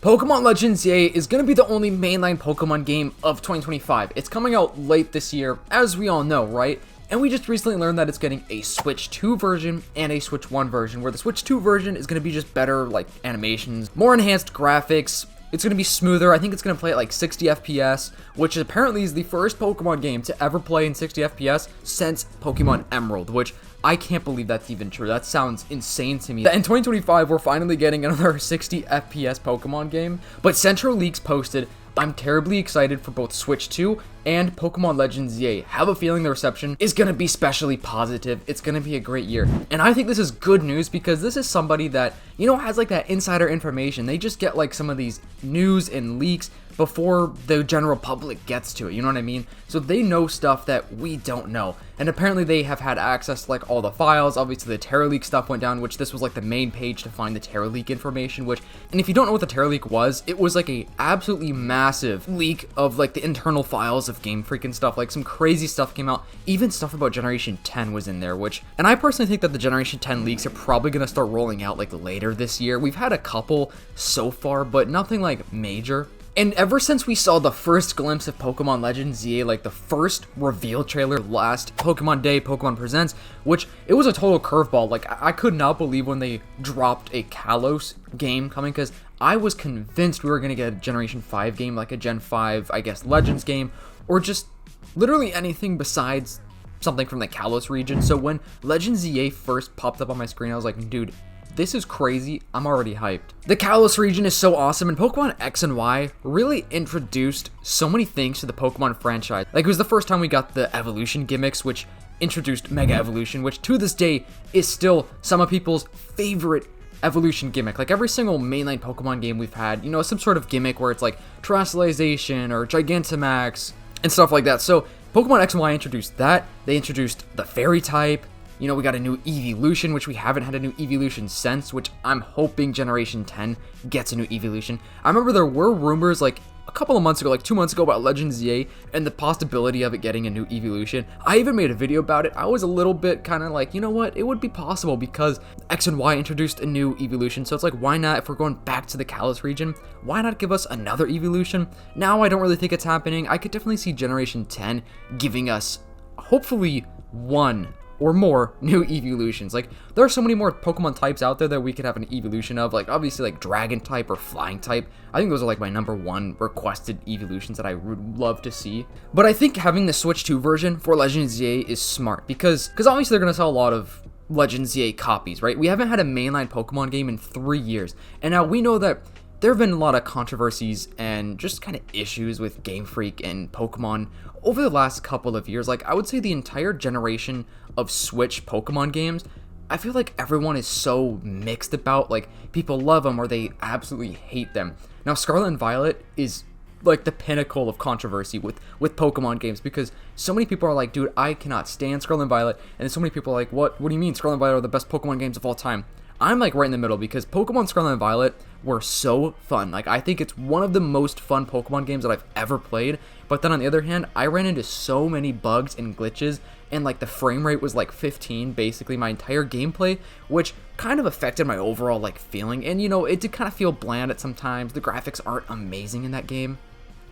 Pokemon Legends ZA is going to be the only mainline Pokemon game of 2025. It's coming out late this year, as we all know, right? And we just recently learned that it's getting a Switch 2 version and a Switch 1 version, where the Switch 2 version is going to be just better, like, animations, more enhanced graphics. It's going to be smoother. I think it's going to play at like 60 FPS, which apparently is the first Pokemon game to ever play in 60 FPS since Pokemon Emerald, which I can't believe that's even true. That sounds insane to me. In 2025, we're finally getting another 60 FPS Pokemon game, but Central Leaks posted, I'm terribly excited for both Switch 2 and Pokemon Legends ZA. Have a feeling the reception is going to be especially positive. It's going to be a great year. And I think this is good news because this is somebody that, you know, has like that insider information. They just get like some of these news and leaks before the general public gets to it, you know what I mean? So they know stuff that we don't know. And apparently they have had access to like all the files. Obviously the Terra Leak stuff went down, which this was like the main page to find the Terra Leak information, which, and if you don't know what the Terra Leak was, it was like a absolutely massive leak of like the internal files of Game Freak and stuff. Like some crazy stuff came out. Even stuff about Generation 10 was in there, which, and I personally think that the Generation 10 leaks are probably going to start rolling out like later this year. We've had a couple so far, but nothing like major. And ever since we saw the first glimpse of Pokemon Legends ZA, like the first reveal trailer last Pokemon Day, Pokemon Presents, which it was a total curveball. Like I could not believe when they dropped a Kalos game coming, because I was convinced we were going to get a Generation 5 game, like a Gen 5, I guess, Legends game, or just literally anything besides something from the Kalos region. So when Legends ZA first popped up on my screen, I was like, dude, this is crazy. I'm already hyped. The Kalos region is so awesome, and Pokemon X and Y really introduced so many things to the Pokemon franchise. Like, it was the first time we got the evolution gimmicks, which introduced Mega Evolution, which to this day is still some of people's favorite evolution gimmick. Like every single mainline Pokemon game we've had, you know, some sort of gimmick where it's like Terrestrialization or Gigantamax and stuff like that. So Pokemon X and Y introduced that. They introduced the Fairy type. You know, we got a new Evolution, which we haven't had a new Evolution since, which I'm hoping Generation 10 gets a new Evolution. I remember there were rumors like a couple of months ago, like 2 months ago, about Legends ZA and the possibility of it getting a new Evolution. I even made a video about it. I was a little bit kind of like, you know what, it would be possible because X and Y introduced a new Evolution. So it's like, why not, if we're going back to the Kalos region, why not give us another Evolution? Now I don't really think it's happening. I could definitely see Generation 10 giving us, hopefully, one or more new evolutions. Like, there are so many more Pokemon types out there that we could have an evolution of, like obviously like Dragon type or Flying type. I think those are like my number one requested evolutions that I would love to see. But I think having the Switch 2 version for Legends ZA is smart because obviously they're going to sell a lot of Legends ZA copies, right? We haven't had a mainline Pokemon game in 3 years, and now we know that there have been a lot of controversies and just kind of issues with Game Freak and Pokemon over the last couple of years. Like, I would say the entire generation of Switch Pokemon games, I feel like everyone is so mixed about, like, people love them or they absolutely hate them. Now, Scarlet and Violet is like the pinnacle of controversy with Pokemon games, because so many people are like, dude, I cannot stand Scarlet and Violet, and then so many people are like, what do you mean Scarlet and Violet are the best Pokemon games of all time? I'm like right in the middle because Pokemon Scarlet and Violet were so fun. Like, I think it's one of the most fun Pokemon games that I've ever played. But then on the other hand, I ran into so many bugs and glitches, and like the frame rate was like 15 basically my entire gameplay, which kind of affected my overall like feeling. And you know, it did kind of feel bland at some times. The graphics aren't amazing in that game.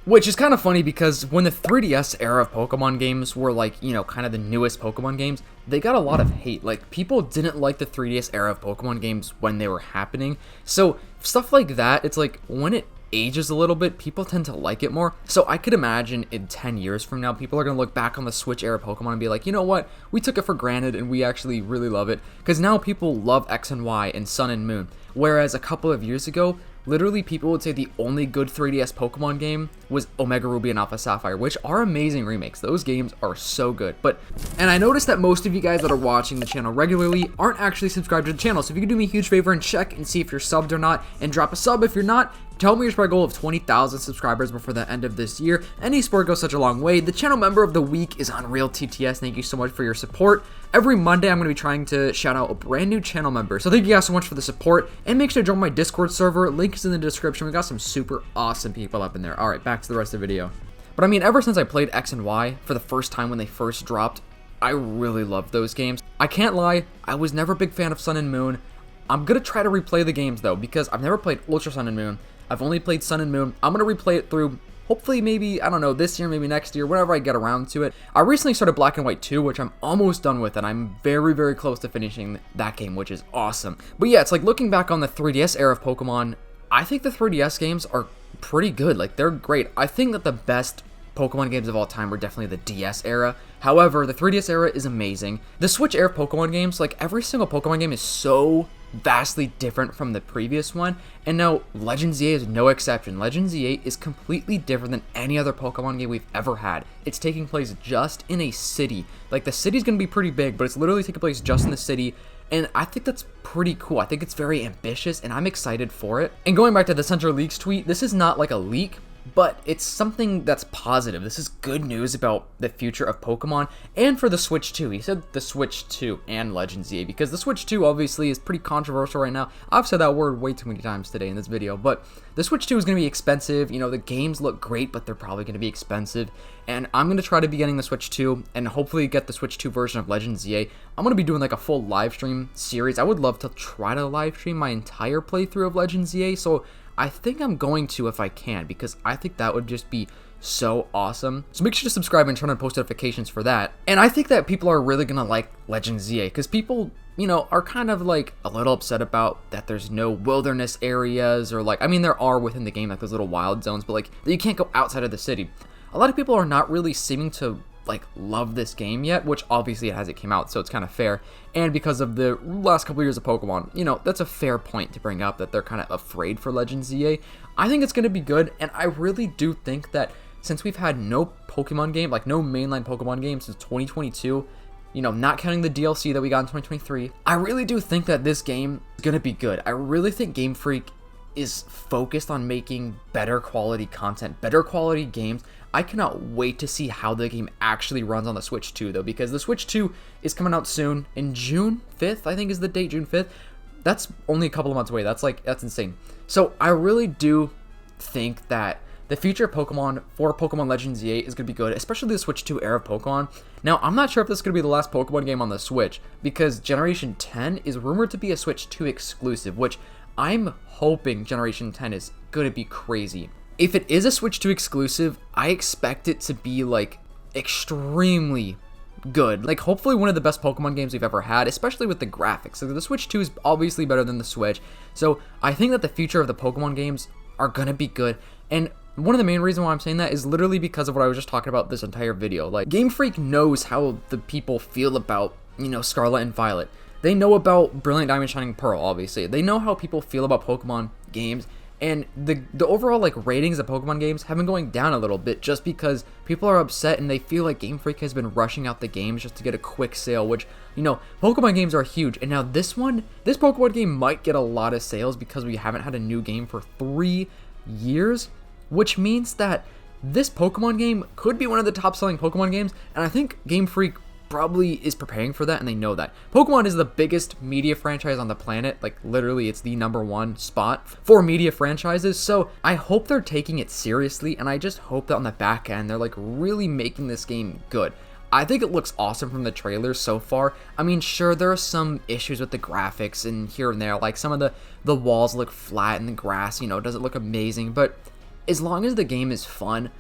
Which is kind of funny because when the 3DS era of Pokemon games were like, you know, kind of the newest Pokemon games, they got a lot of hate. Like, people didn't like the 3DS era of Pokemon games when they were happening. So stuff like that, it's like when it ages a little bit, people tend to like it more. So I could imagine in 10 years from now, people are going to look back on the Switch era Pokemon and be like, you know what, we took it for granted and we actually really love it. Because now people love X and Y and Sun and Moon. Whereas a couple of years ago, literally people would say the only good 3DS Pokemon game was Omega Ruby and Alpha Sapphire, which are amazing remakes. Those games are so good. And I noticed that most of you guys that are watching the channel regularly aren't actually subscribed to the channel. So if you could do me a huge favor and check and see if you're subbed or not, and drop a sub if you're not, to help me reach my goal of 20,000 subscribers before the end of this year. Any support goes such a long way. The channel member of the week is Unreal TTS. Thank you so much for your support. Every Monday, I'm going to be trying to shout out a brand new channel member. So thank you guys so much for the support, and make sure to join my Discord server. Link is in the description. We got some super awesome people up in there. All right, back to the rest of the video. But I mean, ever since I played X and Y for the first time when they first dropped, I really loved those games. I can't lie, I was never a big fan of Sun and Moon. I'm going to try to replay the games though, because I've never played Ultra Sun and Moon. I've only played Sun and Moon. I'm going to replay it through. Hopefully, maybe, I don't know, this year, maybe next year, whenever I get around to it. I recently started Black and White 2, which I'm almost done with, and I'm very, very close to finishing that game, which is awesome. But yeah, it's like looking back on the 3DS era of Pokemon, I think the 3DS games are pretty good. Like, they're great. I think that the best Pokemon games of all time were definitely the DS era. However, the 3DS era is amazing. The Switch era Pokemon games, like, every single Pokemon game is so vastly different from the previous one, and now Legends EA is no exception. Legends EA is completely different than any other Pokemon game we've ever had. It's taking place just in a city. Like, the city's gonna be pretty big, but it's literally taking place just in the city, and I think that's pretty cool. I think it's very ambitious, and I'm excited for it. And going back to the Central Leaks tweet, this is not like a leak, but it's something that's positive. This is good news about the future of Pokemon and for the Switch 2. He said the Switch 2 and Legends EA, because the Switch 2 obviously is pretty controversial right now. I've said that word way too many times today in this video, but the Switch 2 is going to be expensive. You know, the games look great, but they're probably going to be expensive. And I'm going to try to be getting the Switch 2 and hopefully get the Switch 2 version of Legends EA. I'm going to be doing like a full live stream series. I would love to try to live stream my entire playthrough of Legends EA, so I think I'm going to if I can, because I think that would just be so awesome. So make sure to subscribe and turn on post notifications for that. And I think that people are really gonna like Legends EA, because people, you know, are kind of like a little upset about that there's no wilderness areas, or like, I mean, there are within the game, like those little wild zones, but like you can't go outside of the city. A lot of people are not really seeming to like love this game yet, which obviously it hasn't came out, so it's kind of fair. And because of the last couple years of Pokemon, you know, that's a fair point to bring up, that they're kind of afraid for Legends EA. I think it's going to be good, and I really do think that since we've had no Pokemon game, like no mainline Pokemon game since 2022, you know, not counting the DLC that we got in 2023, I really do think that this game is going to be good. I really think Game Freak is focused on making better quality content, better quality games. I cannot wait to see how the game actually runs on the Switch 2, though, because the Switch 2 is coming out soon, in June 5th, I think is the date, June 5th. That's only a couple of months away. That's insane. So I really do think that the future of Pokemon for Pokemon Legends EA is going to be good, especially the Switch 2 era of Pokemon. Now, I'm not sure if this is going to be the last Pokemon game on the Switch, because Generation 10 is rumored to be a Switch 2 exclusive, which I'm hoping Generation 10 is going to be crazy. If it is a Switch 2 exclusive, I expect it to be, like, extremely good. Like, hopefully one of the best Pokemon games we've ever had, especially with the graphics. So the Switch 2 is obviously better than the Switch. So I think that the future of the Pokemon games are going to be good. And one of the main reasons why I'm saying that is literally because of what I was just talking about this entire video. Like, Game Freak knows how the people feel about, you know, Scarlet and Violet. They know about Brilliant Diamond Shining Pearl, obviously. They know how people feel about Pokemon games. And the overall, like, ratings of Pokemon games have been going down a little bit just because people are upset and they feel like Game Freak has been rushing out the games just to get a quick sale, which, you know, Pokemon games are huge. And now this Pokemon game might get a lot of sales because we haven't had a new game for 3 years, which means that this Pokemon game could be one of the top selling Pokemon games. And I think Game Freak probably is preparing for that, and they know that. Pokemon is the biggest media franchise on the planet. Like, literally, it's the #1 spot for media franchises, so I hope they're taking it seriously, and I just hope that on the back end, they're, like, really making this game good. I think it looks awesome from the trailers so far. I mean, sure, there are some issues with the graphics and here and there, like some of the walls look flat and the grass, you know, doesn't look amazing, but as long as the game is fun,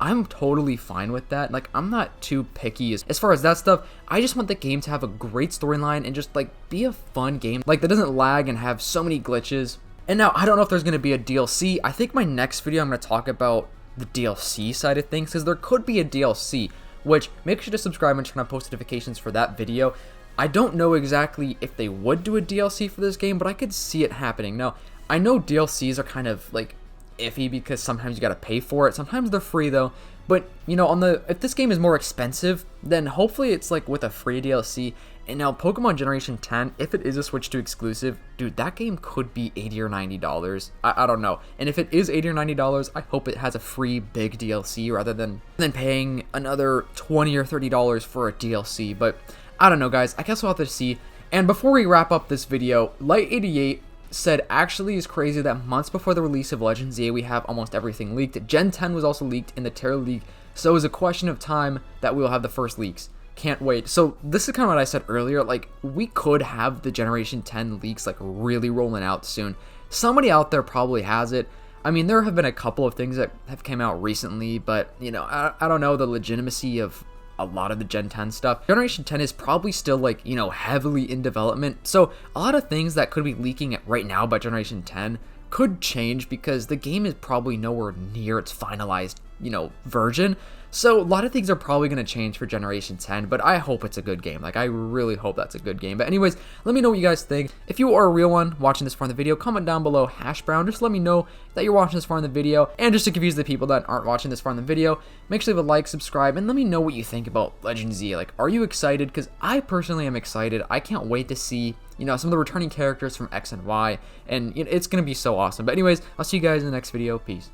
I'm totally fine with that. Like, I'm not too picky as far as that stuff. I just want the game to have a great storyline and just, like, be a fun game, like, that doesn't lag and have so many glitches. And now, I don't know if there's going to be a DLC. I think my next video, I'm going to talk about the DLC side of things, because there could be a DLC, which, make sure to subscribe and turn on post notifications for that video. I don't know exactly if they would do a DLC for this game, but I could see it happening. Now, I know DLCs are kind of, like, iffy because sometimes you gotta pay for it, sometimes they're free though, but you know, if this game is more expensive, then hopefully it's like with a free DLC. And now Pokemon Generation 10, if it is a Switch 2 exclusive, dude, that game could be $80 or $90. I don't know. And if it is $80 or $90, I hope it has a free big DLC rather than paying another $20 or $30 for a DLC. But I don't know, guys, I guess we'll have to see. And before we wrap up this video, Light88 said actually is crazy that months before the release of Legends EA, we have almost everything leaked. Gen 10 was also leaked in the Terra League, so it was a question of time that we will have the first leaks. Can't wait. So this is kind of what I said earlier, like, we could have the Generation 10 leaks, like, really rolling out soon. Somebody out there probably has it. I mean, there have been a couple of things that have came out recently, but, you know, I don't know the legitimacy of a lot of the Gen 10 stuff. Generation 10 is probably still, like, you know, heavily in development, so a lot of things that could be leaking right now by Generation 10 could change because the game is probably nowhere near its finalized, you know, version. So a lot of things are probably going to change for Generation 10, but I hope it's a good game. Like, I really hope that's a good game. But anyways, let me know what you guys think. If you are a real one watching this far in the video, comment down below #brown. Just let me know that you're watching this far in the video. And just to confuse the people that aren't watching this far in the video, make sure to leave a like, subscribe, and let me know what you think about Legend Z. Like, are you excited? Because I personally am excited. I can't wait to see, you know, some of the returning characters from X and Y, and you know, it's going to be so awesome. But anyways, I'll see you guys in the next video. Peace.